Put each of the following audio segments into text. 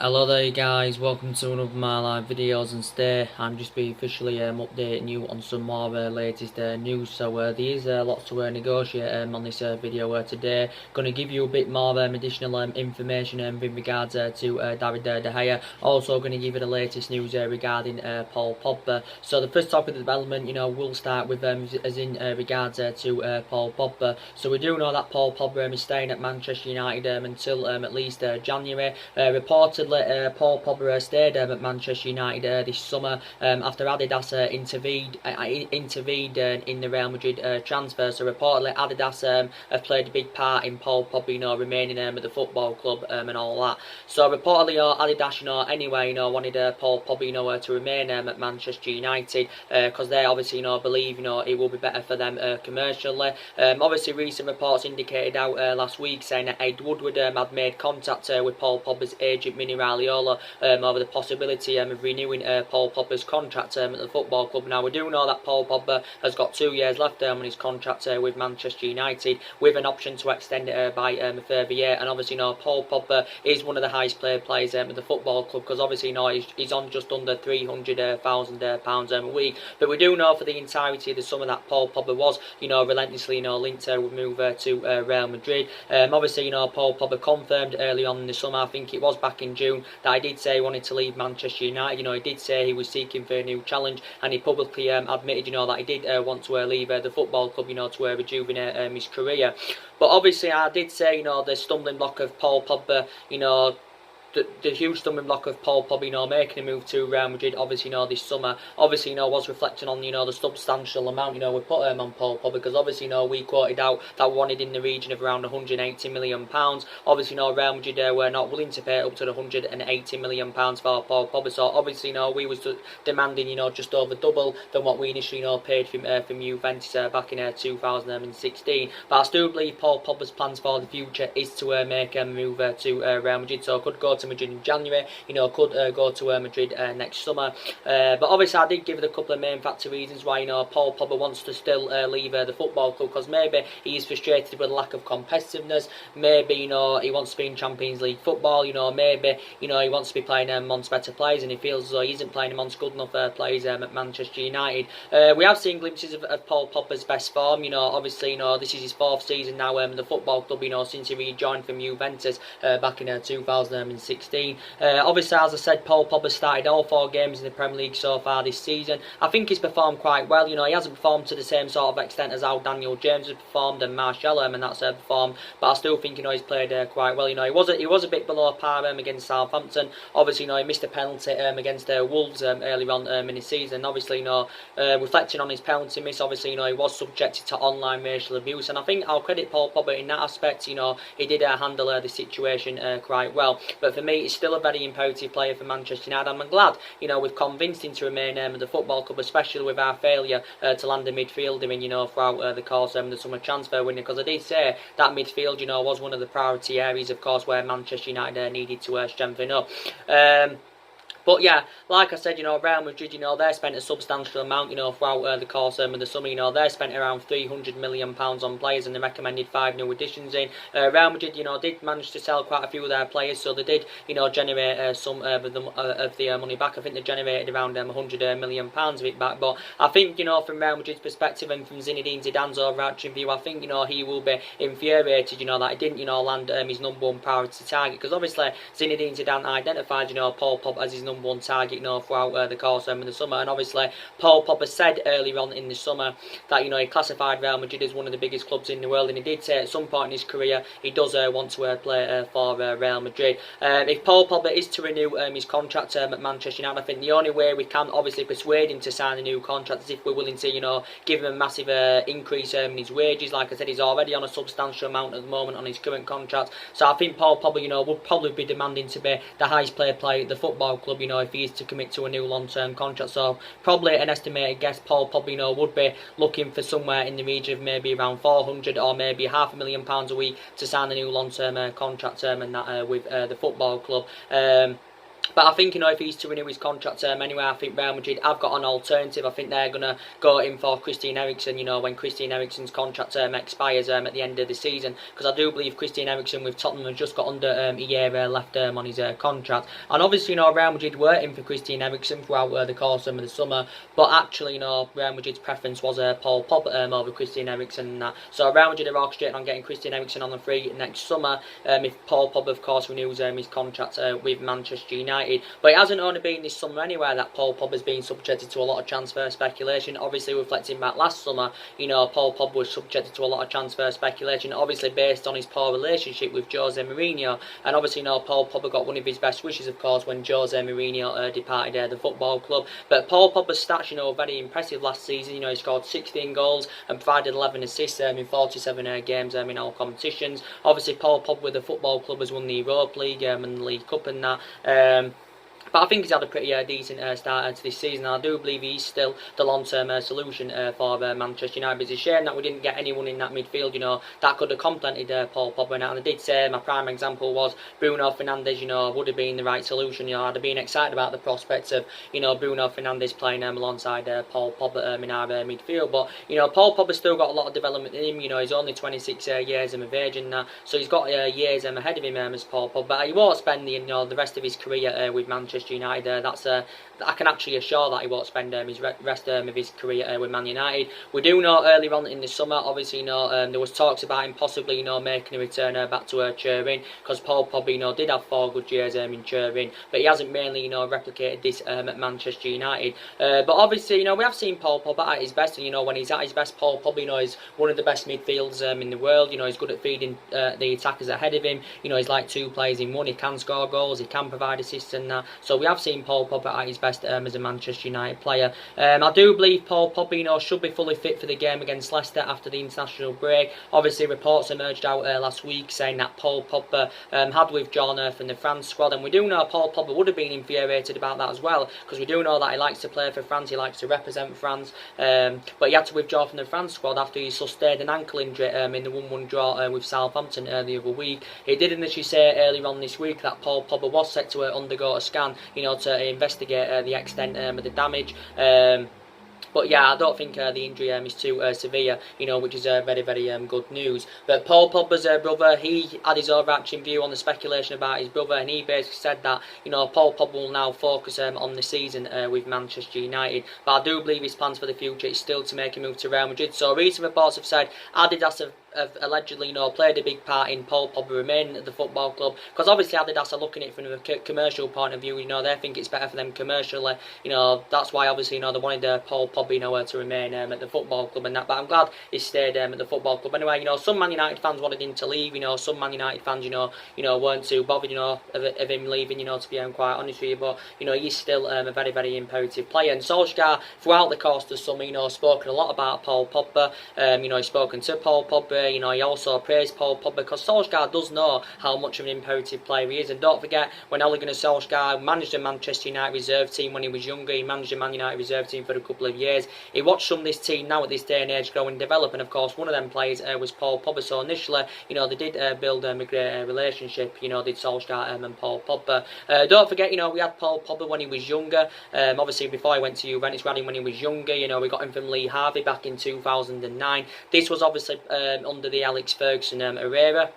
Hello there guys, welcome to one of my live videos, and today I'm just be officially updating you on some more latest news. So there is lots to negotiate on this video today. Going to give you a bit more additional information in regards to David De Gea. Also going to give you the latest news regarding Paul Pogba. So the first topic of development, we'll start with as in regards to Paul Pogba. So we do know that Paul Pogba is staying at Manchester United until at least January. Reportedly Paul Pogba stayed at Manchester United this summer after Addidas intervened in the Real Madrid transfer. So reportedly Addidas have played a big part in Paul Pogba remaining at the football club and all that. So reportedly Addidas anyway wanted Paul Pogba to remain at Manchester United because they obviously believe it will be better for them commercially. Obviously recent reports indicated out last week saying that Ed Woodward had made contact with Paul Pogba's agent Mini Raiola over the possibility of renewing Paul Pogba's contract at the football club. Now we do know that Paul Pogba has got 2 years left on his contract with Manchester United, with an option to extend it by a further year. And obviously Paul Pogba is one of the highest paid players at the football club, because obviously he's on just under £300,000 a week. But we do know for the entirety of the summer that Paul Pogba was relentlessly linked with move to Real Madrid. Obviously Paul Pogba confirmed early on in the summer, I think it was back in June, that he did say he wanted to leave Manchester United. He did say he was seeking for a new challenge, and he publicly admitted that he did want to leave the football club to rejuvenate his career. But obviously I did say the stumbling block of Paul Pogba, the huge stumbling block of Paul Pogba making a move to Real Madrid obviously this summer obviously was reflecting on the substantial amount we put on Paul Pogba, because obviously we quoted out that we wanted in the region of around £180 million. Obviously Real Madrid were not willing to pay up to the £180 million for Paul Pogba. So obviously we was demanding just over double than what we initially paid from Juventus back in 2016. But I still believe Paul Pogba's plans for the future is to make a move to Real Madrid. So could go to Madrid in January, could go to Madrid next summer. But obviously I did give it a couple of main factor reasons why Paul Pogba wants to still leave the football club, because maybe he is frustrated with the lack of competitiveness. Maybe he wants to be in Champions League football. Maybe he wants to be playing amongst better players, and he feels as though he isn't playing amongst good enough players at Manchester United. We have seen glimpses of Paul Pogba's best form. Obviously this is his 4th season now in the football club, since he rejoined from Juventus back in 2016. Obviously, as I said, Paul Pogba started all 4 games in the Premier League so far this season. I think he's performed quite well. He hasn't performed to the same sort of extent as how Daniel James has performed and Martial and that's performed, but I still think he's played quite well. He was a bit below par against Southampton. Obviously, he missed a penalty against Wolves earlier on in the season. Obviously, reflecting on his penalty miss, obviously, he was subjected to online racial abuse, and I think I'll credit Paul Pogba in that aspect. He did handle the situation quite well. But for me, he's still a very imperative player for Manchester United, and I'm glad, we've convinced him to remain at the football club, especially with our failure to land a midfielder throughout the course of the summer transfer window, because I did say that midfield, was one of the priority areas, of course, where Manchester United needed to strengthen up. But yeah, like I said, Real Madrid, they spent a substantial amount, throughout the course of the summer. They spent around £300 million on players, and they recommended 5 new additions in. Real Madrid, did manage to sell quite a few of their players, so they did, generate some of the money back. I think they generated around £100 million of it back. But I think, from Real Madrid's perspective and from Zinedine Zidane's overarching view, I think, he will be infuriated, that he didn't, land his number 1 priority target, because obviously Zinedine Zidane identified, Paul Pogba as his number 1 target throughout the course of the summer. And obviously Paul Pogba said earlier on in the summer that he classified Real Madrid as one of the biggest clubs in the world, and he did say at some point in his career he does want to play for Real Madrid. If Paul Pogba is to renew his contract at Manchester United, I think the only way we can obviously persuade him to sign a new contract is if we're willing to give him a massive increase in his wages. Like I said, he's already on a substantial amount at the moment on his current contract, so I think Paul Pogba would probably be demanding to be the highest paid player at the football club, if he is to commit to a new long-term contract. So probably an estimated guess, Paul Pogba would be looking for somewhere in the region of maybe around 400 or maybe £500,000 a week to sign a new long-term contract and that with the football club. But I think, if he's to renew his contract anyway, I think Real Madrid have got an alternative. I think they're going to go in for Christian Eriksen, when Christian Eriksen's contract expires at the end of the season. Because I do believe Christian Eriksen with Tottenham has just got under a year left on his contract. And obviously, Real Madrid were in for Christian Eriksen throughout the course of the summer. But actually, Real Madrid's preference was Paul Pogba over Christian Eriksen and that. So Real Madrid are orchestrating on getting Christian Eriksen on the free next summer. If Paul Pogba, of course, renews his contract with Manchester United. But it hasn't only been this summer anywhere that Paul Pogba's been subjected to a lot of transfer speculation. Obviously, reflecting back last summer, Paul Pogba was subjected to a lot of transfer speculation, obviously based on his poor relationship with Jose Mourinho. And obviously, Paul Pogba got one of his best wishes, of course, when Jose Mourinho departed the football club. But Paul Pogba's stats, very impressive last season. He scored 16 goals and provided 11 assists in 47 games in all competitions. Obviously, Paul Pogba with the football club has won the Europa League and the League Cup and that. But I think he's had a pretty decent start to this season. I do believe he's still the long-term solution for Manchester United. It's a shame that we didn't get anyone in that midfield, that could have complemented Paul Pogba. And I did say my prime example was Bruno Fernandes, would have been the right solution. I'd have been excited about the prospects of, Bruno Fernandes playing alongside Paul Pogba in our midfield. But, Paul Pogba's still got a lot of development in him. He's only 26 years of age and that. So he's got years ahead of him as Paul Pogba. But he won't spend the rest of his career with Manchester United. I can actually assure that he won't spend his rest of his career with Man United. We do know earlier on in the summer, obviously, there was talks about him possibly, making a return back to Turin, because Paul Pogba, did have 4 good years in Turin, but he hasn't mainly, replicated this at Manchester United. But obviously, we have seen Paul Pogba at his best, and when he's at his best, Paul Pogba, is one of the best midfielders in the world. He's good at feeding the attackers ahead of him. He's like 2 players in one. He can score goals, he can provide assists and that. So we have seen Paul Pogba at his best as a Manchester United player. I do believe Paul Pogba, should be fully fit for the game against Leicester after the international break. Obviously, reports emerged out last week saying that Paul Pogba had withdrawn from the France squad, and we do know Paul Pogba would have been infuriated about that as well, because we do know that he likes to play for France, he likes to represent France, but he had to withdraw from the France squad after he sustained an ankle injury in the 1-1 draw with Southampton the other week. It did initially say earlier on this week that Paul Pogba was set to undergo a scan, to investigate the extent of the damage. But yeah, I don't think the injury is too severe, which is very, very good news. But Paul Pogba's brother, he had his overarching view on the speculation about his brother, and he basically said that, Paul Pogba will now focus on the season with Manchester United. But I do believe his plans for the future is still to make a move to Real Madrid. So recent reports have said Addidas have allegedly, played a big part in Paul Pogba remaining at the football club, because obviously Addidas are looking at it from a commercial point of view. They think it's better for them commercially. That's why obviously, they wanted Paul Pogba, to remain at the football club and that. But I'm glad he stayed at the football club. Anyway, some Man United fans wanted him to leave. Some Man United fans, weren't too bothered, of him leaving. To be quite honest with you, but he's still a very, very imperative player. And Solskjaer, throughout the course of the summer, spoken a lot about Paul Pogba. He's spoken to Paul Pogba. He also praised Paul Pogba, because Solskjaer does know how much of an imperative player he is. And don't forget, when Ole Gunnar Solskjaer managed the Manchester United reserve team when he was younger, he managed the Man United reserve team for a couple of years. He watched some of this team now at this day and age grow and develop, and of course one of them players was Paul Pogba. So initially, they did build a great relationship, did Solskjaer and Paul Pogba. Don't forget, we had Paul Pogba when he was younger. Obviously before he went to Juventus, we had him when he was younger. We got him from Lee Harvey back in 2009. This was obviously under the Alex Ferguson era.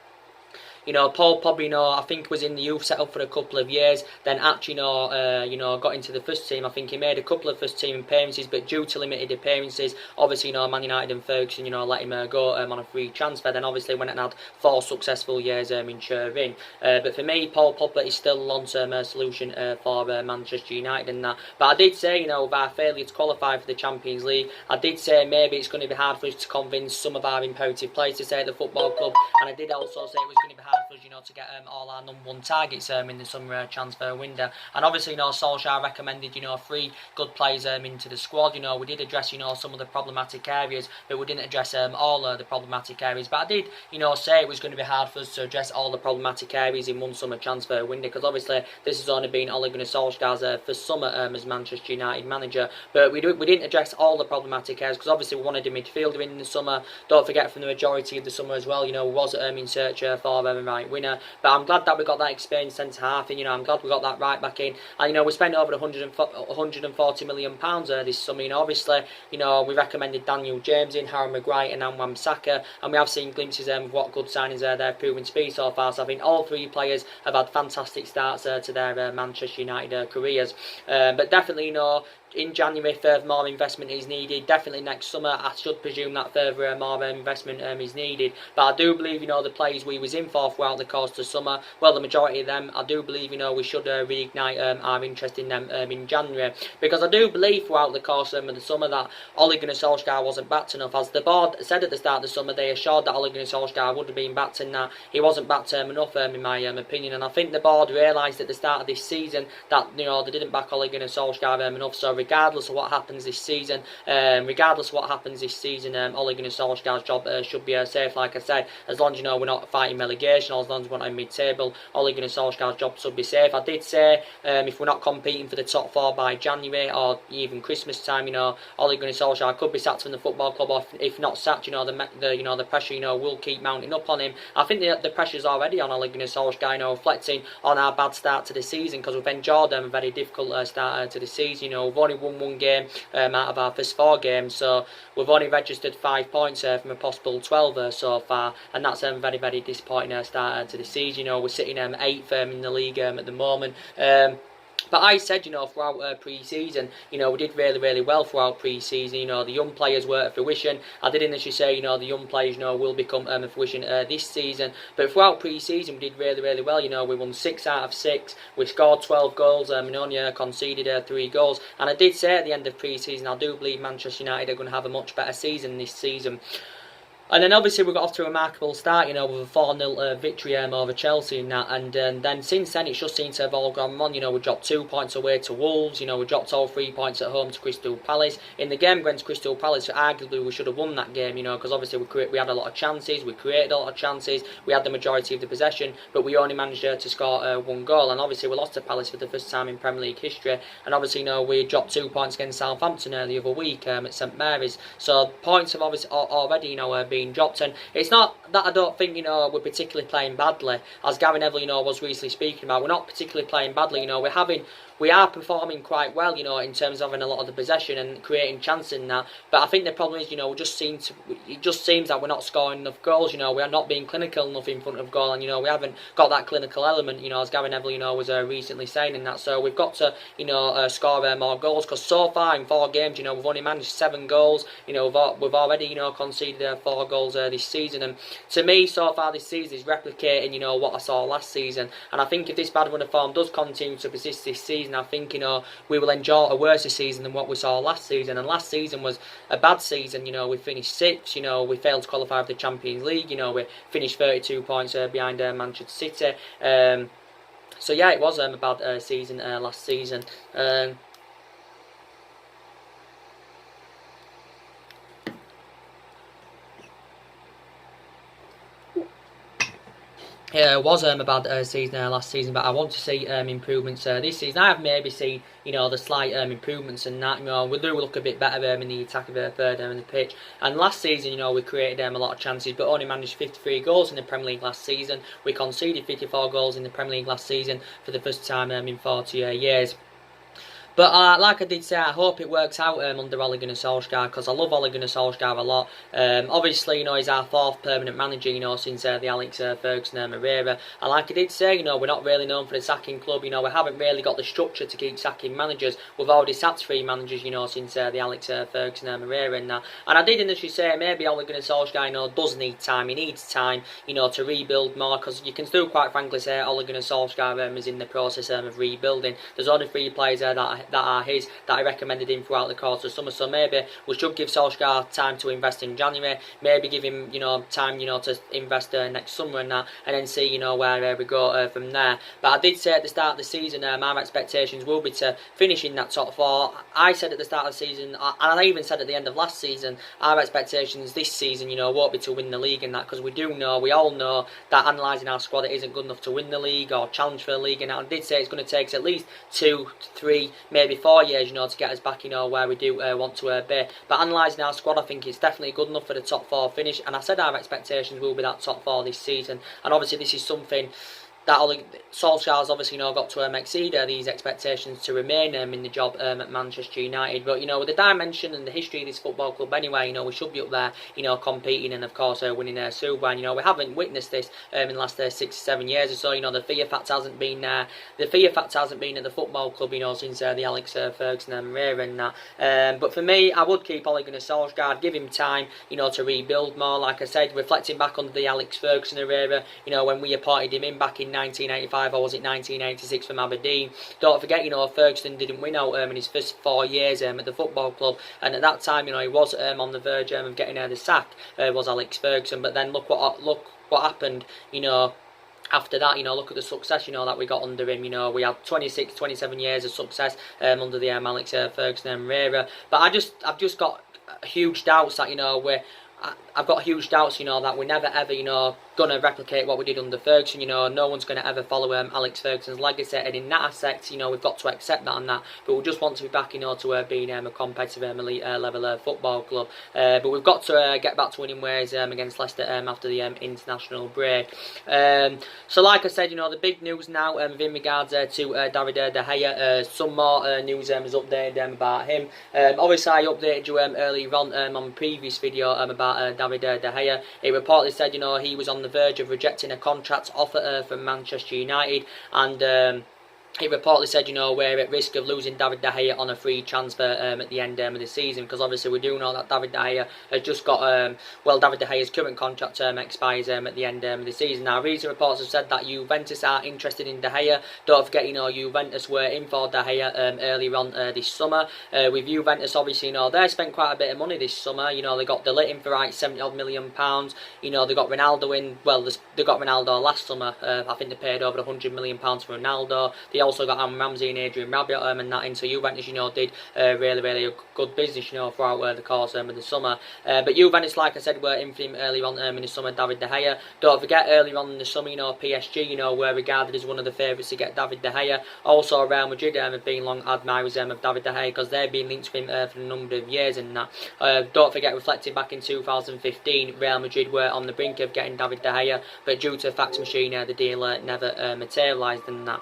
Paul Pogba, I think was in the youth setup for a couple of years, then actually, got into the first team. I think he made a couple of first team appearances, but due to limited appearances, obviously, Man United and Ferguson, let him go on a free transfer. Then obviously went and had 4 successful years in Turin. But for me, Paul Pogba is still a long-term solution for Manchester United and that. But I did say, with our failure to qualify for the Champions League, I did say maybe it's going to be hard for us to convince some of our imperative players to stay at the football club, and I did also say it was going to be hard for us, to get all our number 1 targets in the summer transfer window. And obviously, Solskjaer recommended, 3 good players into the squad. We did address, some of the problematic areas, but we didn't address all the problematic areas. But I did, say it was going to be hard for us to address all the problematic areas in one summer transfer window, because obviously this has only been Ole Gunnar Solskjaer's first summer as Manchester United manager. But we didn't address all the problematic areas, because obviously we wanted a midfielder in the summer. Don't forget, from the majority of the summer as well, we was in search for a right winger. winner. But I'm glad that we got that experienced centre half in. I'm glad we got that right back in. And we spent over £140 million this summer. Obviously, we recommended Daniel James in, Harry Maguire and Wan-Bissaka, and we have seen glimpses of what good signings they've proven to be so far. So I think all three players have had fantastic starts to their Manchester United careers. But definitely, in January, further more investment is needed. Definitely next summer, I should presume that further more investment is needed. But I do believe, the players we was in for throughout the course of the summer, well, the majority of them, I do believe, we should reignite our interest in them in January. Because I do believe throughout the course of the summer that Ole Gunnar Solskjaer wasn't backed enough. As the board said at the start of the summer, they assured that Ole Gunnar Solskjaer would have been backed, and that he wasn't backed enough, in my opinion. And I think the board realised at the start of this season that, they didn't back Ole Gunnar Solskjaer enough. So regardless of what happens this season, Ole Gunnar Solskjaer's job should be safe. Like I said, as long as we're not fighting relegation, or as long as we're not in mid-table, Ole Gunnar Solskjaer's job should be safe. I did say if we're not competing for the top four by January or even Christmas time, Ole Gunnar Solskjaer could be sacked from the football club. Or if not sacked, the pressure will keep mounting up on him. I think the pressure's already on Ole Gunnar Solskjaer, reflecting on our bad start to the season, because we've enjoyed a very difficult start to the season. We've only won one game out of our first 4 games, so we've only registered 5 points from a possible 12 so far, and that's a very, very disappointing start to the season. We're sitting 8th in the league at the moment. But I said, throughout pre-season, we did really, really well throughout pre-season. The young players were at fruition. I did initially say, the young players, will become a fruition this season. But throughout pre-season, we did really, really well. We won 6 out of 6. We scored 12 goals. And only conceded 3 goals. And I did say at the end of pre-season, I do believe Manchester United are going to have a much better season this season. And then obviously we got off to a remarkable start, with a 4-0 victory over Chelsea and that. And then since then it's just seemed to have all gone wrong. We dropped 2 points away to Wolves. We dropped all 3 points at home to Crystal Palace. In the game against Crystal Palace, arguably we should have won that game, because obviously we had a lot of chances. We created a lot of chances. We had the majority of the possession, but we only managed to score 1 goal. And obviously we lost to Palace for the first time in Premier League history. And obviously, we dropped 2 points against Southampton the other week at St Mary's. So points have obviously already, been dropped, and it's not that I don't think we're particularly playing badly, as Gary Neville was recently speaking about. We're not particularly playing badly. We are performing quite well, in terms of having a lot of the possession and creating chances in that. But I think the problem is, it just seems that we're not scoring enough goals. We are not being clinical enough in front of goal, and we haven't got that clinical element. As Gary Neville was recently saying in that. So we've got to score more goals, because so far in 4 games, we've only managed 7 goals. We've already conceded 4 goals this season, and to me, so far this season is replicating what I saw last season. And I think if this bad run of form does continue to persist this season, I think we will enjoy a worse season than what we saw last season. And last season was a bad season. We finished 6th. We failed to qualify for the Champions League. We finished 32 points behind Manchester City. So yeah, it was a bad season last season. It was a bad season last season, but I want to see improvements this season. I have maybe seen the slight improvements in that. We do look a bit better in the attack of the third in the pitch. And last season, we created a lot of chances, but only managed 53 goals in the Premier League last season. We conceded 54 goals in the Premier League last season for the first time in 40 years. But like I did say, I hope it works out under Ole Gunnar Solskjaer, because I love Ole Gunnar Solskjaer a lot. Obviously, he's our 4th permanent manager, since the Alex Ferguson era. And like I did say, we're not really known for the sacking club. We haven't really got the structure to keep sacking managers. We've already sacked 3 managers, since the Alex Ferguson era and that. And I did initially say maybe Ole Gunnar Solskjaer, does need time. He needs time, to rebuild more, because you can still quite frankly say Ole Gunnar Solskjaer is in the process of rebuilding. There's only 3 players there that I recommended him throughout the course of summer. So maybe we should give Solskjaer time to invest in January. Maybe give him time to invest next summer and that, and then see where we go from there. But I did say at the start of the season, our expectations will be to finish in that top 4. I said at the start of the season, and I even said at the end of last season, our expectations this season won't be to win the league and that, because we all know that analysing our squad, it isn't good enough to win the league or challenge for the league. And I did say it's going to take us at least 2, 3, maybe 4 years, you know, to get us back, you know, where we do want to be. But analysing our squad, I think it's definitely good enough for the top 4 finish, and I said our expectations will be that top 4 this season, and obviously this is something that Solskjaer's obviously, you know, got to exceed these expectations to remain in the job at Manchester United. But, you know, with the dimension and the history of this football club anyway, you know, we should be up there, you know, competing and, of course, winning Super. And, you know, we haven't witnessed this in the last 6 or 7 years or so. You know, the fear factor hasn't been there. The fear factor hasn't been at the football club, you know, since the Alex Ferguson era and that. But for me, I would keep Ole Gunnar Solskjaer, give him time, you know, to rebuild more. Like I said, reflecting back under the Alex Ferguson era, you know, when we appointed him in back in 1985, or was it 1986 from Aberdeen. Don't forget, you know, Ferguson didn't win out in his first 4 years at the football club, and at that time, you know, he was on the verge of getting the sack, was Alex Ferguson. But then look what happened, you know. After that, you know, look at the success, you know, that we got under him. You know, we had 26, 27 years of success under the Alex Ferguson era. But I've just got huge doubts that, you know, I've got huge doubts, you know, that we're never ever, you know, gonna replicate what we did under Ferguson. You know, no one's gonna ever follow Alex Ferguson's legacy, and in that aspect, you know, we've got to accept that and that. But we just want to be back, you know, to being a competitive elite level football club. But we've got to get back to winning ways against Leicester after the international break. So, like I said, you know, the big news now in regards to David De Gea. Some more news is updated about him. Obviously, I updated you earlier on the previous video about David De Gea. It reportedly said, you know, he was on the verge of rejecting a contract offer from Manchester United, and it reportedly said, you know, we're at risk of losing David De Gea on a free transfer at the end of the season, because obviously we do know that David De Gea has just got, David De Gea's current contract expires at the end of the season. Now, recent reports have said that Juventus are interested in De Gea. Don't forget, you know, Juventus were in for De Gea earlier on this summer. With Juventus, obviously, you know, they spent quite a bit of money this summer. You know, they got De Ligt in for like £70 million. You know, they got Ronaldo in, well, they got Ronaldo last summer. I think they paid over £100 million for Ronaldo. They also got Aaron Ramsey and Adrian Rabiot and that in. So Juventus, you know, did really good business, you know, throughout the course of the summer. But Juventus, like I said, were in for him early on in the summer, David De Gea. Don't forget, earlier on in the summer, you know, PSG, you know, were regarded as one of the favourites to get David De Gea. Also, Real Madrid have been long admirers of David De Gea, because they've been linked to him for a number of years and that. Don't forget, reflecting back in 2015, Real Madrid were on the brink of getting David De Gea, but due to a fax machine, the deal never materialised and that.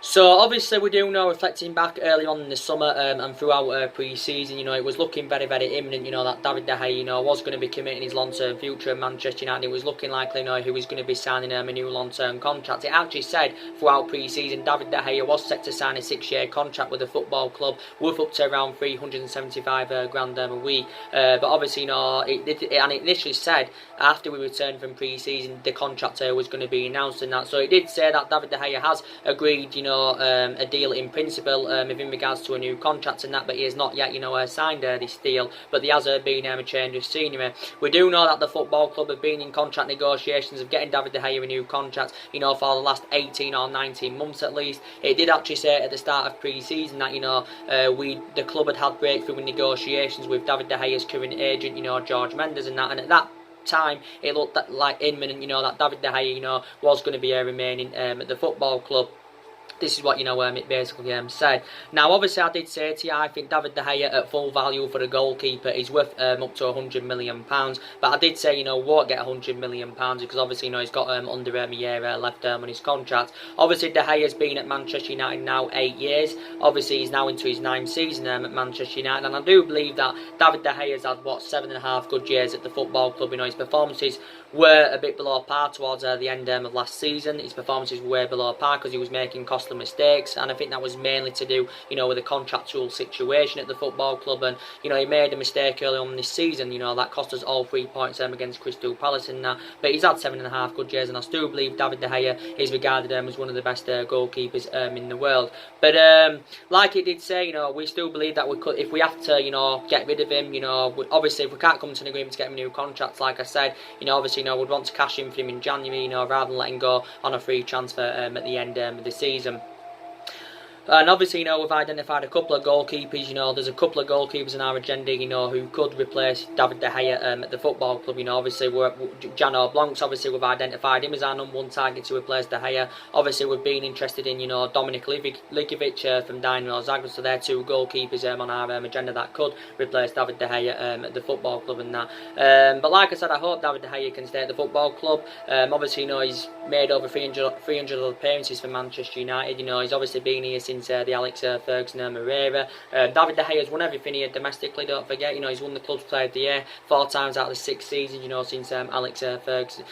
So obviously we do know, reflecting back early on in the summer and throughout pre-season, you know, it was looking very imminent, you know, that David De Gea, you know, was going to be committing his long-term future at Manchester United. It was looking likely, you know, he was going to be signing a new long-term contract. It actually said throughout pre-season David De Gea was set to sign a 6-year contract with the football club, worth up to around 375 grand a week. But obviously, you know, it initially said after we returned from pre-season the contract was going to be announced and that. So it did say that David De Gea has agreed, you know, a deal in principle in regards to a new contract and that, but he has not yet, you know, signed this deal. But there has been a change of scenery. We do know that the football club have been in contract negotiations of getting David De Gea a new contract, you know, for the last 18 or 19 months at least. It did actually say at the start of pre-season that, you know, the club had breakthrough in negotiations with David De Gea's current agent, you know, George Mendes and that, and at that time it looked like imminent, you know, that David De Gea, you know, was going to be remaining at the football club. This is what, you know, it basically said. Now, obviously, I did say to you, I think David De Gea at full value for a goalkeeper is worth up to £100 million. But I did say, you know, won't get £100 million because obviously, you know, he's got under a year left on his contract. Obviously, De Gea's been at Manchester United now 8 years. Obviously, he's now into his 9th season at Manchester United. And I do believe that David De Gea's had, 7.5 good years at the football club. You know, his performances were a bit below par towards the end of last season. His performances were way below par because he was making costly mistakes, and I think that was mainly to do, you know, with the contractual situation at the football club. And, you know, he made a mistake early on this season, you know, that cost us all 3 points against Crystal Palace and that. But he's had 7.5 good years, and I still believe David De Gea is regarded as one of the best goalkeepers in the world. But like it did say, you know, we still believe that we could, if we have to, you know, get rid of him, you know, obviously if we can't come to an agreement to get him a new contract, like I said, you know, obviously, you know, we'd want to cash in for him in January, you know, rather than letting go on a free transfer at the end of the season. And obviously, we've identified a couple of goalkeepers. There's a couple of goalkeepers in our agenda, who could replace David De Gea at the football club. Obviously, Jan Blancs, obviously, we've identified him as our #1 target to replace De Gea. Obviously, we've been interested in, Dominik Ligovic from Dynamo Zagreb. So they're two goalkeepers on our agenda that could replace David De Gea at the football club and that. But like I said, I hope David De Gea can stay at the football club. Obviously, he's made over 300 appearances for Manchester United. He's obviously been here since the Alex Ferguson era. David De Gea has won everything here domestically, don't forget. He's won the club's player of the year 4 times out of the 6 seasons, since Alex Ferguson,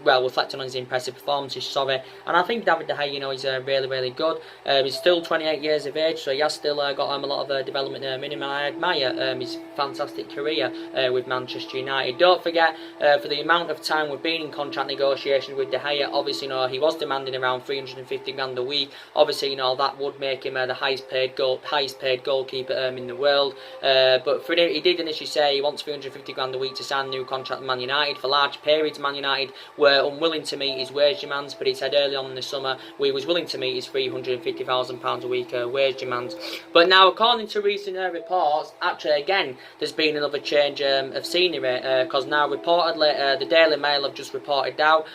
reflecting on his impressive performances, sorry. And I think David De Gea, he's really, really good. He's still 28 years of age, so he has still got a lot of development in him, and I admire his fantastic career with Manchester United. Don't forget, for the amount of time we've been in contract negotiations with De Gea, obviously, he was demanding around 350 grand a week. Obviously, that would make him the highest paid goalkeeper in the world. But for him, he did initially say he wants 350 grand a week to sign a new contract with Man United. For large periods, Man United were unwilling to meet his wage demands, but he said early on in the summer we was willing to meet his £350,000 a week wage demands. But now, according to recent reports, actually again there's been another change of scenery, because now reportedly the Daily Mail have just reported out.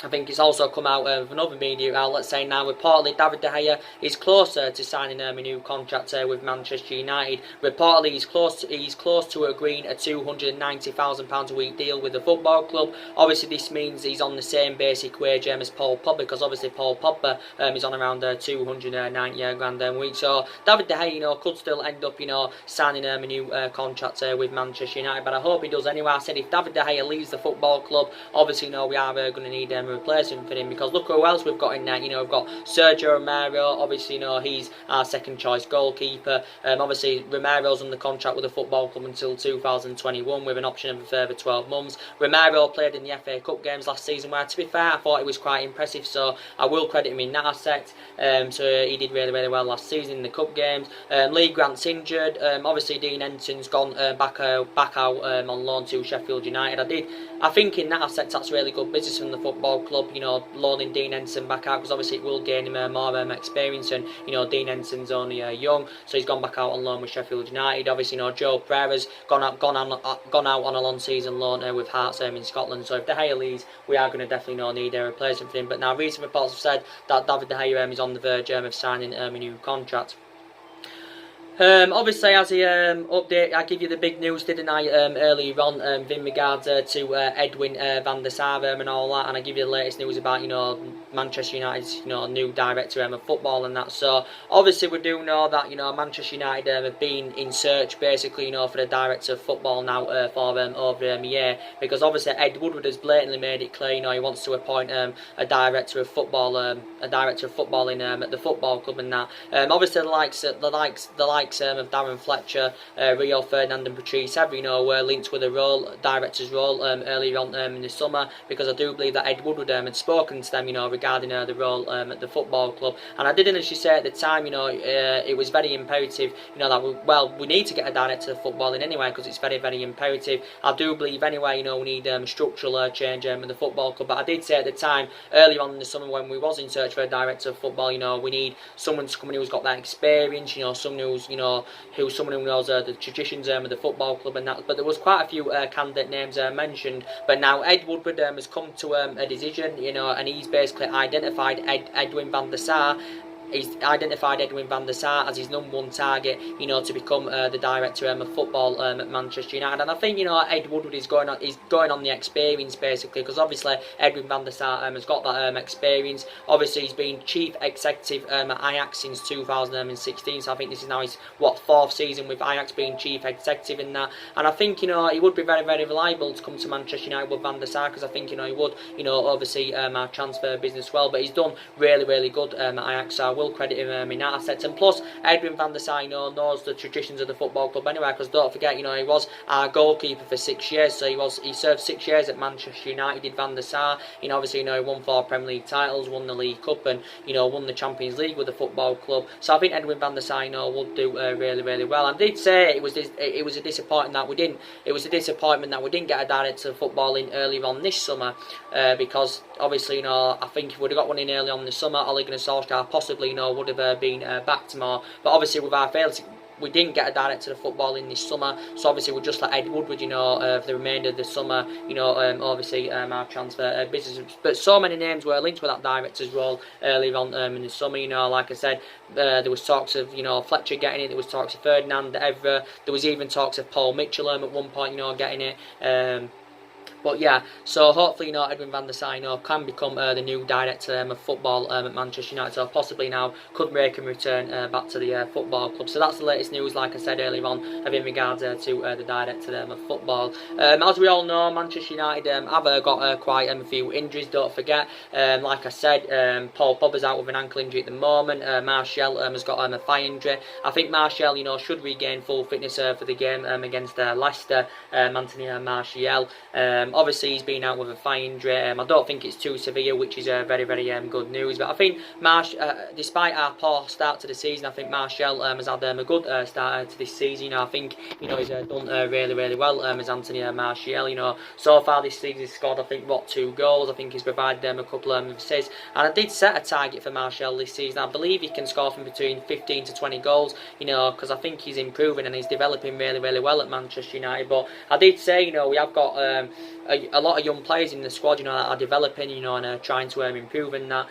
I think it's also come out of another media outlet saying now reportedly David De Gea is closer to signing a new contract with Manchester United. Reportedly he's close to agreeing a £290,000 a week deal with the football club. Obviously this means he's on the same basic wage as Paul Pogba, because obviously Paul Pogba is on around 290 grand a week. So David De Gea, could still end up, signing a new contract with Manchester United. But I hope he does anyway. I said if David De Gea leaves the football club, obviously we are going to need replacement for him, because look who else we've got in there. We've got Sergio Romero. Obviously, he's our second choice goalkeeper. Obviously, Romero's under contract with the football club until 2021 with an option of a further 12 months. Romero played in the FA Cup games last season, where, to be fair, I thought he was quite impressive, so I will credit him in that aspect. So he did really, really well last season in the cup games. Lee Grant's injured. Obviously, Dean Henderson's gone back out on loan to Sheffield United. I think in that aspect that's really good business from the football club, loaning Dean Henderson back out, because obviously it will gain him more experience, and Dean Henderson's only young, so he's gone back out on loan with Sheffield United. Obviously, Joe Pereira's gone out on a long season loan with Hearts in Scotland. So if De Gea leaves, we are going to definitely need a replacement for him. But now recent reports have said that David De Gea is on the verge of signing a new contract. Obviously, as a update, I give you the big news, didn't I, earlier on, in regards to Edwin van der Sar and all that, and I give you the latest news about, Manchester United's, new director of football and that. So, obviously, we do know that, Manchester United have been in search, basically, for the director of football now for over a year, because obviously Ed Woodward has blatantly made it clear, he wants to appoint a director of football, in at the football club and that. Obviously, the likes of Darren Fletcher, Rio Ferdinand and Patrice Evra, were linked with a director's role earlier on in the summer, because I do believe that Ed Woodward had spoken to them, regarding the role at the football club. And I did initially say at the time, it was very imperative, that we need to get a director of football in anyway, because it's very, very imperative. I do believe anyway, we need structural change in the football club. But I did say at the time, earlier on in the summer, when we was in search for a director of football, we need someone to come in who's got that experience, someone who knows the traditions of the football club and that. But there was quite a few candidate names mentioned. But now Ed Woodward has come to a decision, and he's basically identified Edwin van der Sar. He's identified Edwin van der Sar as his #1 target, to become the director of football at Manchester United. And I think, Ed Woodward is going on the experience, basically, because obviously Edwin van der Sar has got that experience. Obviously, he's been chief executive at Ajax since 2016, so I think this is now his 4th season with Ajax being chief executive in that. And I think, he would be very, very reliable to come to Manchester United with van der Sar, because I think, he would, oversee our transfer business well. But he's done really, really good at Ajax, so I will credit him in that aspect. And plus, Edwin van der Sar, knows the traditions of the football club anyway, because don't forget, he was our goalkeeper for 6 years, so he served 6 years at Manchester United, did van der Sar. Obviously, he won 4 Premier League titles, won the League Cup, and, won the Champions League with the football club. So I think Edwin van der Sar, would do really, really well. And I did say it was a disappointment that we didn't get a director of football in earlier on this summer, because obviously, I think if we'd have got one in early on this summer, Ole Gunnar Solskjaer possibly, hopefully, would have been backed more. But obviously, with our failures, we didn't get a director of football in this summer, so obviously we'll just let Ed Woodward, for the remainder of the summer, obviously our transfer business. But so many names were linked with that director's role earlier on in the summer. Like I said, there was talks of Fletcher getting it. There was talks of Ferdinand, Evra. There was even talks of Paul Mitchell at one point, getting it. But yeah, so hopefully, Edwin van der Sar, can become the new director of football at Manchester United. So possibly now could make him return back to the football club. So that's the latest news, like I said earlier on, in regards to the director of football. As we all know, Manchester United have got quite a few injuries. Don't forget, like I said, Paul Pogba's out with an ankle injury at the moment. Martial has got a thigh injury. I think Martial, should regain full fitness for the game against Leicester. Anthony Martial. Obviously, he's been out with a thigh injury. I don't think it's too severe, which is very, very good news. But I think despite our poor start to the season, I think Martial has had a good start to this season. I think he's done really, really well as Anthony Martial. So far this season he's scored, I think, 2 goals. I think he's provided a couple of assists. And I did set a target for Martial this season. I believe he can score from between 15 to 20 goals. Because I think he's improving and he's developing really, really well at Manchester United. But I did say, we have got a lot of young players in the squad, that are developing, and trying to improve in that.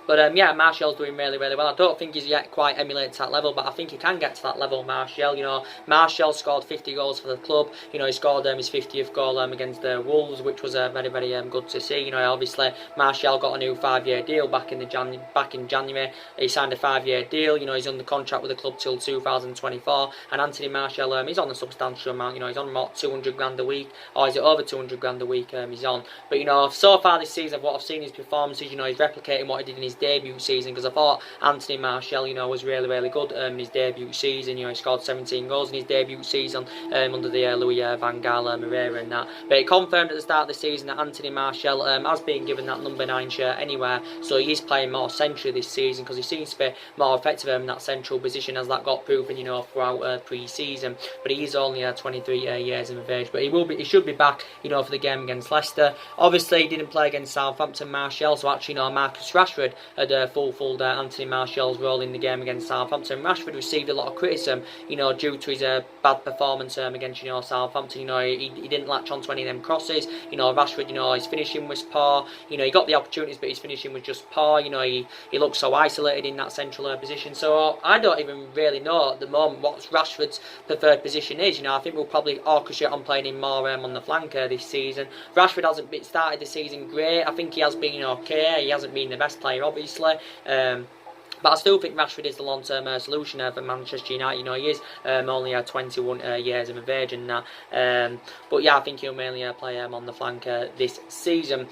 But yeah, Martial's doing really, really well. I don't think he's yet quite emulated to that level, but I think he can get to that level, Martial. Martial scored 50 goals for the club. He scored his 50th goal against the Wolves, which was very, very good to see. Obviously, Martial got a new 5-year deal back in January. He signed a 5-year deal. He's under contract with the club till 2024. And Anthony Martial, he's on a substantial amount. He's on about 200 grand a week, or is it over 200 grand a week? He's on. But so far this season, what I've seen his performances, he's replicating what he did in his debut season, because I thought Anthony Martial, was really, really good in his debut season. He scored 17 goals in his debut season under the Louis van Gaal Moreira and that. But it confirmed at the start of the season that Anthony Martial has been given that number 9 shirt anywhere, so he is playing more centrally this season, because he seems to be more effective in that central position, as that got proven, throughout pre-season. But he is only 23 years of age, but he should be back, for the game against Leicester. Obviously, he didn't play against Southampton, Martial, so actually, Marcus Rashford had fulfilled Anthony Martial's role in the game against Southampton. Rashford received a lot of criticism, due to his bad performance against, Southampton. He didn't latch on to any of them crosses. Rashford, his finishing was poor. He got the opportunities, but his finishing was just poor. He looked so isolated in that central position. So I don't even really know at the moment what Rashford's preferred position is. I think we'll probably orchestrate on playing him more on the flank this season. Rashford hasn't started the season great. I think he has been okay. He hasn't been the best player, obviously. But I still think Rashford is the long-term solution for Manchester United. He is only 21 years of age and that. But yeah, I think he'll mainly play on the flank this season.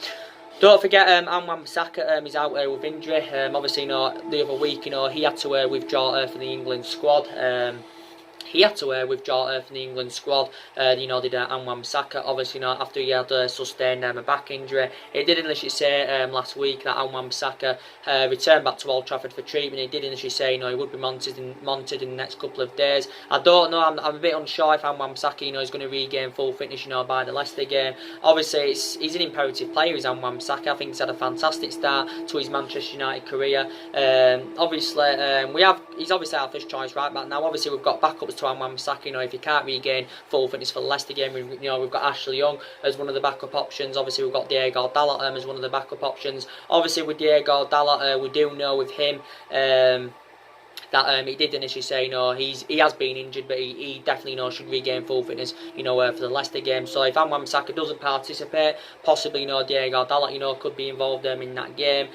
Don't forget, Wan-Bissaka is out with injury. Obviously, the other week, he had to withdraw from the England squad. He had to withdraw from the England squad, did Wan-Bissaka, obviously, after he had sustained a back injury. It did initially say last week that Wan-Bissaka returned back to Old Trafford for treatment. He did initially say, he would be monitored in the next couple of days. I don't know, I'm a bit unsure if Wan-Bissaka, is going to regain full fitness, by the Leicester game. Obviously, he's an imperative player, is Wan-Bissaka. I think he's had a fantastic start to his Manchester United career. Obviously, he's obviously our first choice right back now. Obviously, we've got backups to Wan-Bissaka. If he can't regain full fitness for the Leicester game, we've got Ashley Young as one of the backup options. Obviously, we've got Diego Dalot as one of the backup options. Obviously, with Diego Dalot, we do know with him that he did initially say, he has been injured, but he definitely, should regain full fitness, for the Leicester game. So if Wan-Bissaka doesn't participate, possibly, Diego Dalot, could be involved in that game.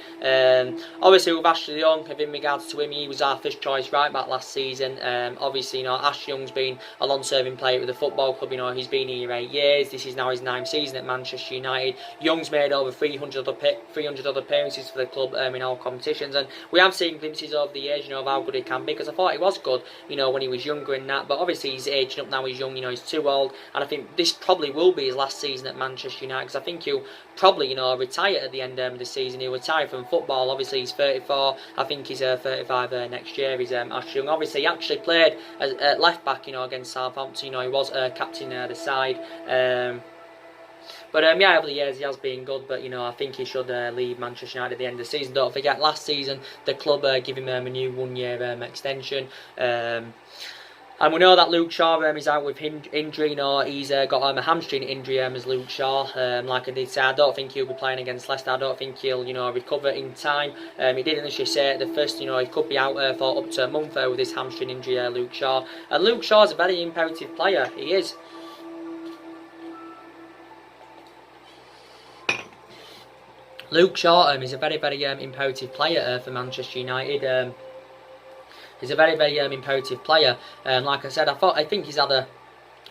Obviously, with Ashley Young, in regards to him, he was our first choice right back last season. Obviously, Ashley Young's been a long-serving player with the football club. He's been here 8 years. This is now his 9th season at Manchester United. Young's made over 300 other appearances for the club in all competitions, and we have seen glimpses over the years, of how good he can be, because I thought he was good, when he was younger and that, but obviously he's aging up now, he's young, he's too old, and I think this probably will be his last season at Manchester United, because I think he'll probably, retire at the end of the season. He'll retire from football. Obviously he's 34, I think he's 35 next year, he's Ashley Young. Obviously he actually played at left back, against Southampton, he was captain of the side. But yeah, over the years he has been good, but I think he should leave Manchester United at the end of the season. Don't forget, last season the club gave him a new 1-year extension. And we know that Luke Shaw is out with injury. He's got a hamstring injury as Luke Shaw. Like I did say, I don't think he'll be playing against Leicester. I don't think he'll recover in time. He did initially say at the first, he could be out for up to a month with his hamstring injury, Luke Shaw. And Luke Shaw's a very imperative player. He is. Luke Shaw is a very, very imperative player for Manchester United. He's a very, very imperative player. Like I said, I think he's had a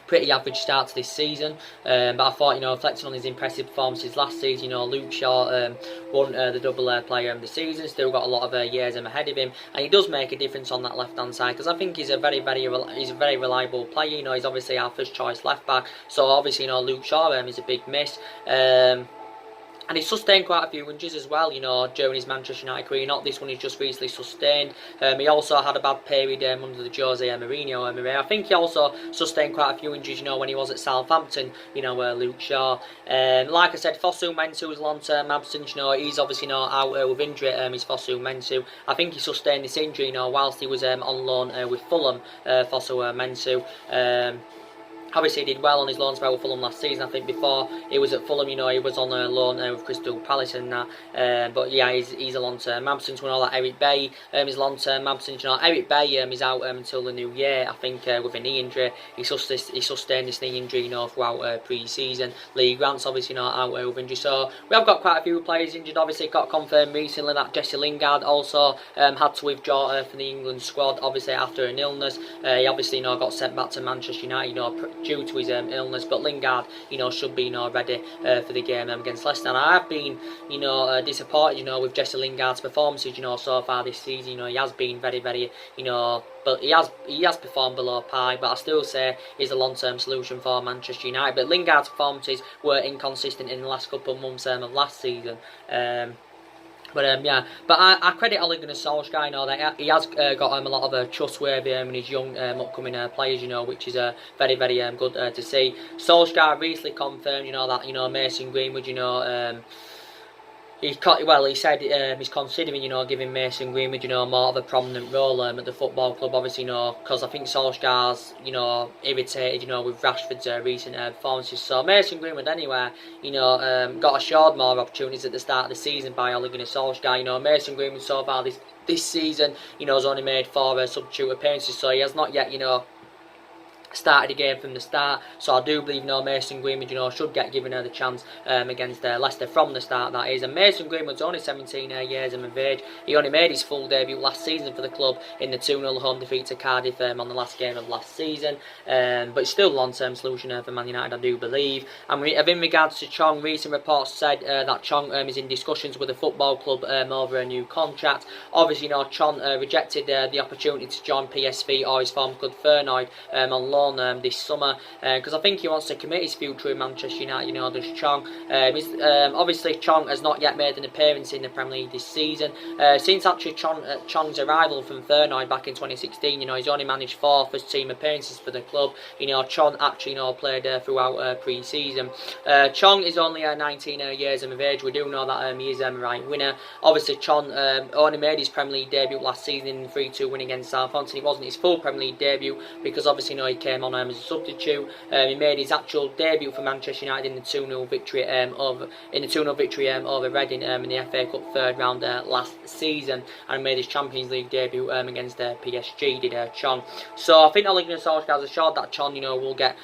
pretty average start to this season, but I thought, reflecting on his impressive performances last season, Luke Shaw won the double player of the season, still got a lot of years ahead of him, and he does make a difference on that left hand side, because I think he's a very, very reliable player. He's obviously our first choice left back, so obviously, Luke Shaw is a big miss. And he's sustained quite a few injuries as well, during his Manchester United career. Not this one he's just recently sustained. He also had a bad period under the Jose Mourinho era. I think he also sustained quite a few injuries, when he was at Southampton, Luke Shaw. Like I said, Fosu Mensah was long-term absence. He's obviously not out with injury. He's Fosu Mensah. I think he sustained this injury, whilst he was on loan with Fulham, Fosu Mensah. Obviously, he did well on his loan spell with Fulham last season. I think before he was at Fulham, he was on a loan with Crystal Palace and that. But yeah, he's a long-term absence. We know that Eric Bailly is long-term absence. Eric Bailly is out until the new year. I think with a knee injury, he sustained this knee injury, throughout pre-season. Lee Grant's obviously not out with injury. So we have got quite a few players injured. Obviously, it got confirmed recently that Jesse Lingard also had to withdraw for the England squad. Obviously, after an illness, he obviously got sent back to Manchester United. Due to his illness, but Lingard, should be ready for the game against Leicester. And I have been, disappointed, with Jesse Lingard's performances, so far this season. He has been very, very, but he has performed below par. But I still say he's a long-term solution for Manchester United. But Lingard's performances were inconsistent in the last couple of months of last season. Yeah, but I credit Ole Gunnar Solskjaer, that he has got a lot of trustworthy in his young upcoming players, which is very, very good to see. Solskjaer recently confirmed, that Mason Greenwood, he said he's considering, giving Mason Greenwood, more of a prominent role at the football club. Obviously, because I think Solskjaer's, irritated, with Rashford's recent performances. So Mason Greenwood, anyway, got assured more opportunities at the start of the season by Ole Gunnar Solskjaer. Mason Greenwood so far this season, has only made 4 substitute appearances, so he has not yet, started the game from the start. So I do believe Mason Greenwood should get given the chance against Leicester from the start, that is. And Mason Greenwood's only 17 years of age. He only made his full debut last season for the club in the 2-0 home defeat to Cardiff on the last game of last season, but it's still a long-term solution for Man United, I do believe. And in regards to Chong, recent reports said that Chong is in discussions with the football club over a new contract. Obviously, Chong rejected the opportunity to join PSV or his former club Feyenoord on loan this summer, because I think he wants to commit his future in Manchester United. Does Chong. Obviously, Chong has not yet made an appearance in the Premier League this season. Since actually Chong's arrival from Feyenoord back in 2016, he's only managed 4 first team appearances for the club. Chong actually played throughout pre-season. Chong is only 19 years of age. We do know that he is a right winner. Obviously, Chong only made his Premier League debut last season in the 3-2 win against Southampton. It wasn't his full Premier League debut because obviously he came on as a substitute. He made his actual debut for Manchester United in the 2-0 victory over Reading in the FA Cup third round last season, and made his Champions League debut against PSG. Did Chong. So I think Ole Gunnar Solskjaer has assured that Chong will get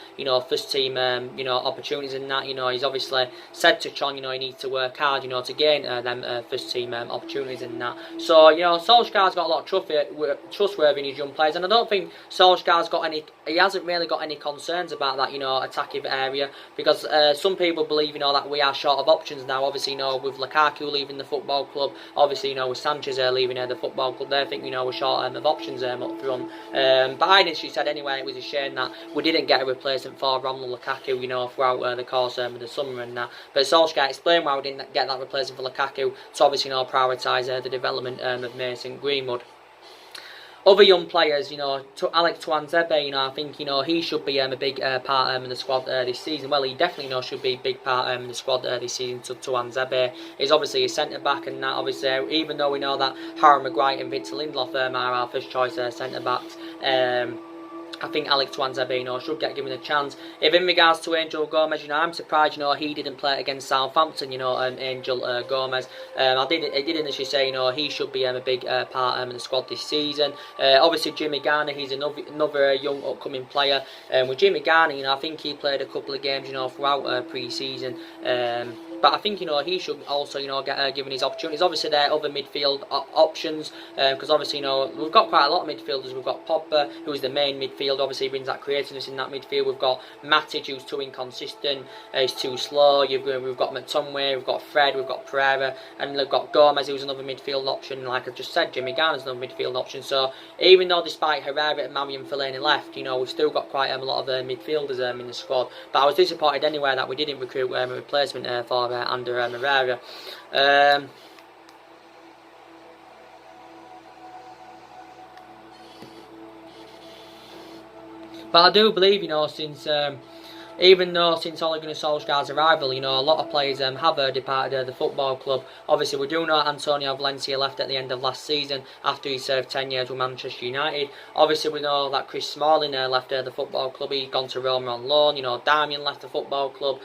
first team opportunities in that. He's obviously said to Chong he needs to work hard to gain them first team opportunities in that. So Solskjaer's got a lot of trustworthy in his young players, and I don't think Solskjaer's got any. He hasn't really got any concerns about that, attacking area, because some people believe, that we are short of options now. Obviously, with Lukaku leaving the football club, obviously, with Sanchez leaving the football club, they think, we're short of options up front. But I initially said anyway, it was a shame that we didn't get a replacement for Romelu Lukaku, throughout the course of the summer and that. But Solskjaer explained why we didn't get that replacement for Lukaku, to obviously, prioritise the development of Mason Greenwood. other young players, Alex Tuanzebe, I think, he should be a big part of the squad this season. Well, he definitely, should be a big part of the squad this season. Tuanzebe is obviously a centre-back, and that obviously, even though we know that Harry Maguire and Victor Lindelof are our first choice centre-backs, I think Alex Tuanzebe, should get given a chance. If in regards to Angel Gomez, I'm surprised, he didn't play against Southampton, Angel Gomez. I did initially say, he should be a big part of the squad this season. Obviously, Jimmy Garner, he's another young upcoming player. With Jimmy Garner, I think he played a couple of games, throughout pre-season. But I think, he should also, get given his opportunities. Obviously, there are other midfield options, because obviously, we've got quite a lot of midfielders. We've got Pogba, who's the main midfield, obviously brings that creativeness in that midfield. We've got Matic, who's too inconsistent, he's too slow. We've got McTominay, we've got Fred, we've got Pereira, and we've got Gomez, who's another midfield option. Like I just said, Jimmy Garner's another midfield option. So even though despite Herrera and Marion Fellaini left, we've still got quite a lot of midfielders in the squad. But I was disappointed anyway that we didn't recruit a replacement for Ander Herrera. But I do believe, since even though since Ole Gunnar Solskjaer's arrival, a lot of players have departed the football club. Obviously, we do know Antonio Valencia left at the end of last season after he served 10 years with Manchester United. Obviously, we know that Chris Smalling left the football club. He's gone to Roma on loan. Darmian left the football club.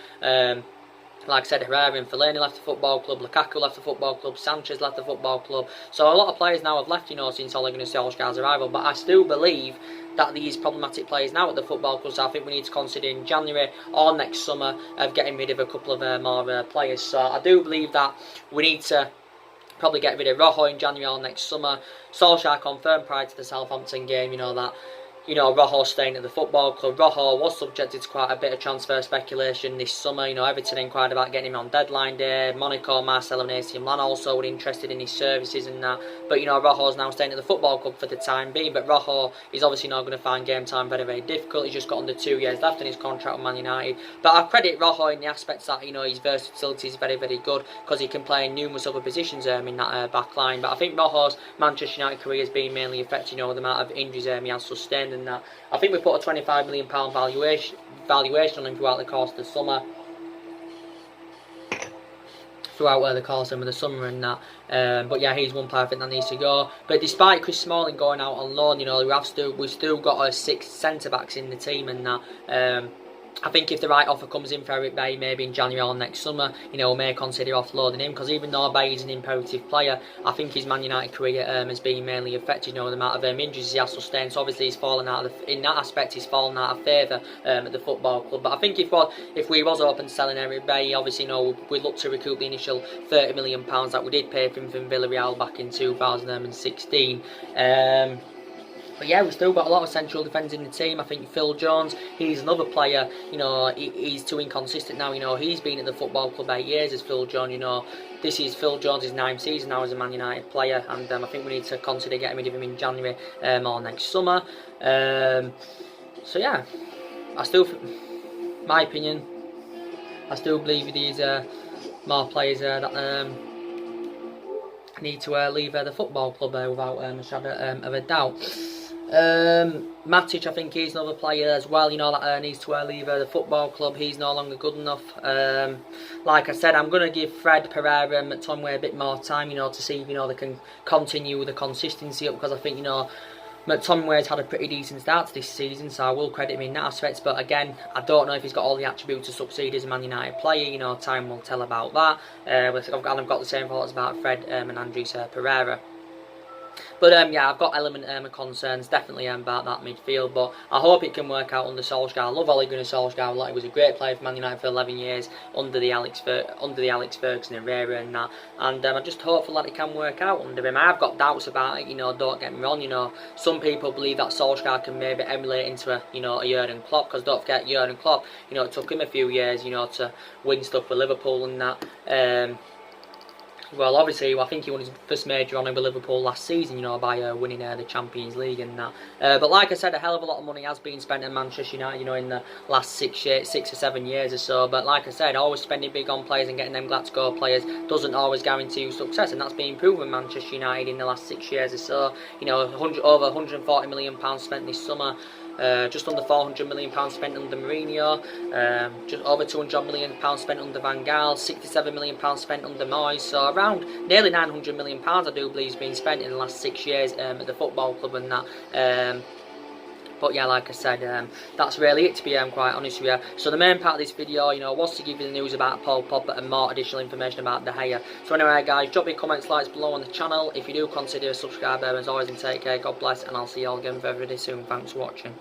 Like I said, Herrera and Fellaini left the football club, Lukaku left the football club, Sanchez left the football club. So a lot of players now have left, since Ole Gunnar Solskjaer's arrival. But I still believe that these problematic players now at the football club, so I think we need to consider in January or next summer of getting rid of a couple of more players. So I do believe that we need to probably get rid of Rojo in January or next summer. Solskjaer confirmed prior to the Southampton game, that Rojo staying at the football club. Rojo was subjected to quite a bit of transfer speculation this summer. Everton inquired about getting him on deadline day. Monaco, Marcelo and AC Milan also were interested in his services and that. But, Rojo's now staying at the football club for the time being. But Rojo is obviously not going to find game time very, very difficult. He's just got under 2 years left in his contract with Man United. But I credit Rojo in the aspects that, his versatility is very, very good because he can play in numerous other positions in that back line. But I think Rojo's Manchester United career has been mainly affected, with the amount of injuries he has sustained. And that. I think we put a £25 million valuation on him throughout the course of the summer. Throughout the course of the summer and that. But yeah, he's one player I think that needs to go. But despite Chris Smalling going out on loan, we've still got 6 centre backs in the team and that. I think if the right offer comes in for Eric Bailly, maybe in January or next summer, we may consider offloading him. Because even though Bailly is an imperative player, I think his Man United career has been mainly affected, the amount of injuries he has sustained. So obviously he's fallen out in that aspect, he's fallen out of favour at the football club. But I think if we was open to selling Eric Bailly, obviously, we'd look to recoup the initial £30 million that we did pay for him from Villarreal back in 2016. But yeah, we've still got a lot of central defenders in the team. I think Phil Jones, he's another player, he's too inconsistent now. He's been at the football club 8 years as Phil Jones, This is Phil Jones' 9th season now as a Man United player, and I think we need to consider getting rid of him in January or next summer. So yeah, my opinion, I still believe these more players that need to leave the football club without a shadow of a doubt. Matic, I think he's another player as well, that needs to leave the football club. He's no longer good enough. Like I said, I'm going to give Fred, Pereira and McTominay a bit more time, to see if, they can continue the consistency up, because I think, McTominay's had a pretty decent start to this season, so I will credit him in that aspect. But again, I don't know if he's got all the attributes to succeed as a Man United player. Time will tell about that. I've got the same thoughts about Fred and Andres Pereira. But yeah, I've got element of concerns definitely about that midfield, but I hope it can work out under Solskjaer. I love Ole Gunnar Solskjaer. He was a great player for Man United for 11 years under the Alex Ferguson era and that, and I'm just hopeful that it can work out under him. I've got doubts about it, don't get me wrong. Some people believe that Solskjaer can maybe emulate into a Jurgen Klopp, because don't forget Jurgen Klopp, it took him a few years, to win stuff for Liverpool and that. Well, obviously, I think he won his first major honour with Liverpool last season, you know, by winning the Champions League and that. But like I said, a hell of a lot of money has been spent in Manchester United, you know, in the last 6 or 7 years or so. But like I said, always spending big on players and getting them Glasgow players doesn't always guarantee you success, and that's been proven Manchester United in the last 6 years or so. You know, over £140 million spent this summer. Just under £400 million spent under Mourinho, just over £200 million spent under Van Gaal, £67 million spent under Moyes, so around nearly £900 million I do believe has been spent in the last 6 years at the football club and that. But yeah, like I said, that's really it, to be quite honest with you. So the main part of this video, you know, was to give you the news about Paul Pogba and more additional information about De Gea. So anyway, guys, drop your comments, likes below on the channel. If you do, consider a subscriber. As always, and take care, God bless, and I'll see you all again very soon. Thanks for watching.